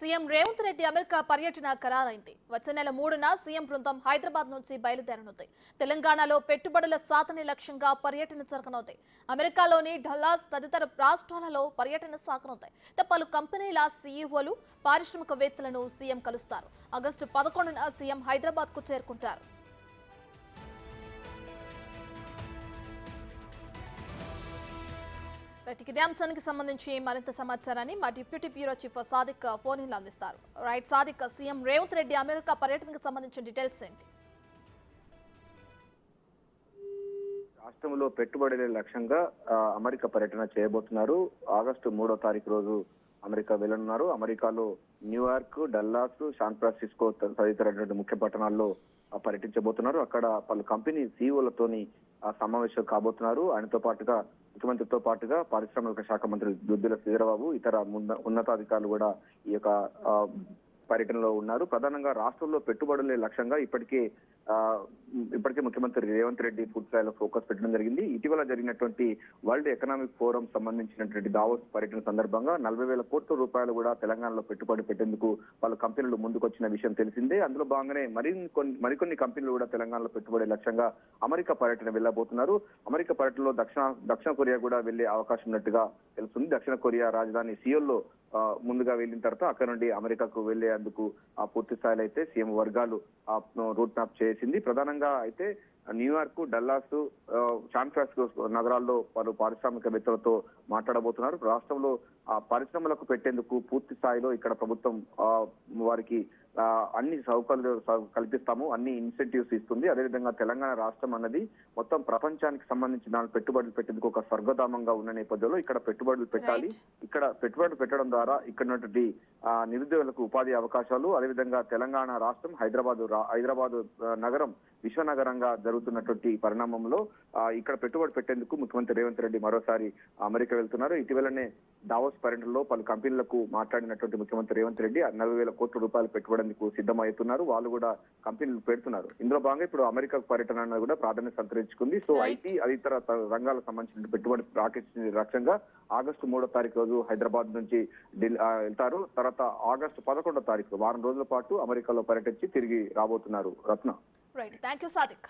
CM Revanth Reddy America పర్యటన ఖరారైంది. వచ్చే నెల 3న సీఎం బృందం హైదరాబాద్ నుంచి బయలుదేరనుంది. తెలంగాణలో పెట్టుబడుల సాధన లక్ష్యంగా పర్యటన జరగనుంది. అమెరికాలోని డల్లాస్ తదితర రాష్ట్రాలలో పర్యటన సాగనుంది. పలు కంపెనీల సీఈఓలు, పారిశ్రామికవేత్తలను సీఎం కలుస్తారు. ఆగస్టు 11న సీఎం హైదరాబాద్ కు చేరుకుంటారు. ఇదే అంశానికి సంబంధించి మరింత సమాచారాన్ని మా deputy bureau chief Sadiq phone in అందిస్తారు. Right Sadiq, CM Revanth Reddy America పర్యటనకు సంబంధించిన డీటెయిల్స్ ఏంటి? రాష్ట్రంలో పెట్టుబడుల లక్ష్యంగా అమెరికా పర్యటన చేయబోతున్నారు. ఆగస్టు 3వ తారీఖు రోజు అమెరికా వెళ్లనున్నారు. అమెరికాలో న్యూయార్క్, డల్లాస్, శాన్ ఫ్రాన్సిస్కో తదితర ముఖ్య పట్టణాల్లో పర్యటించబోతున్నారు. అక్కడ పలు కంపెనీ సీఈఓలతోని సమావేశం కాబోతున్నారు. ఆయనతో పాటుగా ముఖ్యమంత్రితో పాటుగా పారిశ్రామిక శాఖ మంత్రి దుద్దిల శ్రీధరబాబు, ఇతర ఉన్నతాధికారులు కూడా ఈ యొక్క పర్యటనలో ఉన్నారు. ప్రధానంగా రాష్ట్రంలో పెట్టుబడులే లక్ష్యంగా ఇప్పటికే ముఖ్యమంత్రి రేవంత్ రెడ్డి పూర్తి స్థాయిలో ఫోకస్ పెట్టడం జరిగింది. ఇటీవల జరిగినటువంటి వరల్డ్ ఎకనామిక్ ఫోరం సంబంధించినటువంటి దావోస్ పర్యటన సందర్భంగా 40,000 కోట్ల రూపాయలు కూడా తెలంగాణలో పెట్టుబడి పెట్టేందుకు వాళ్ళ కంపెనీలు ముందుకొచ్చిన విషయం తెలిసిందే. అందులో భాగంగానే మరికొన్ని కంపెనీలు కూడా తెలంగాణలో పెట్టుబడి లక్ష్యంగా అమెరికా పర్యటన వెళ్లబోతున్నారు. అమెరికా పర్యటనలో దక్షిణ కొరియా కూడా వెళ్లే అవకాశం ఉన్నట్టుగా తెలుస్తుంది. దక్షిణ కొరియా రాజధాని సియోల్లో ముందుగా వెళ్ళిన తర్వాత అక్కడ నుండి అమెరికాకు వెళ్లేందుకు పూర్తి స్థాయిలో అయితే సీఎం వర్గాలు రూట్ మ్యాప్ చేసింది. ప్రధానంగా అయితే న్యూయార్క్, డల్లాస్, శాన్ ఫ్రాన్సిస్కో నగరాల్లో పలు పారిశ్రామికవేత్తలతో మాట్లాడబోతున్నారు. రాష్ట్రంలో పరిశ్రమలకు పెట్టేందుకు పూర్తి స్థాయిలో ఇక్కడ ప్రభుత్వం వారికి అన్ని సౌకర్యాలు కల్పిస్తాము, అన్ని ఇన్సెంటివ్స్ ఇస్తుంది. అదేవిధంగా తెలంగాణ రాష్ట్రం అన్నది మొత్తం ప్రపంచానికి సంబంధించిన పెట్టుబడులు పెట్టేందుకు ఒక స్వర్గధామంగా ఉన్న నేపథ్యంలో ఇక్కడ పెట్టుబడులు పెట్టాలి. ఇక్కడ పెట్టుబడులు పెట్టడం ద్వారా ఇక్కడ ఉన్నటువంటి నిరుద్యోగులకు ఉపాధి అవకాశాలు, అదేవిధంగా తెలంగాణ రాష్ట్రం హైదరాబాద్ నగరం విశ్వనగరంగా జరుగుతున్నటువంటి పరిణామంలో ఇక్కడ పెట్టుబడి పెట్టేందుకు ముఖ్యమంత్రి రేవంత్ రెడ్డి మరోసారి అమెరికా వెళ్తున్నారు. ఇటీవలనే దావోస్ పర్యటనలో పలు కంపెనీలకు మాట్లాడినటువంటి ముఖ్యమంత్రి రేవంత్ రెడ్డి 40,000 కోట్ల రూపాయలు పెట్టుబడేందుకు సిద్ధమవుతున్నారు. వాళ్ళు కూడా కంపెనీలు పెడుతున్నారు. ఇందులో భాగంగా ఇప్పుడు అమెరికా పర్యటన అనేది కూడా ప్రాధాన్యత సంతరించుకుంది. సో ఐటీ ఇతర రంగాలకు సంబంధించిన పెట్టుబడి రాకెట్ లక్ష్యంగా ఆగస్టు 3వ తారీఖు రోజు హైదరాబాద్ నుంచి వెళ్తారు. తర్వాత ఆగస్టు 11వ తారీఖు వారం రోజుల పాటు అమెరికాలో పర్యటించి తిరిగి రాబోతున్నారు. Ratna. Right, thank you Sadiq.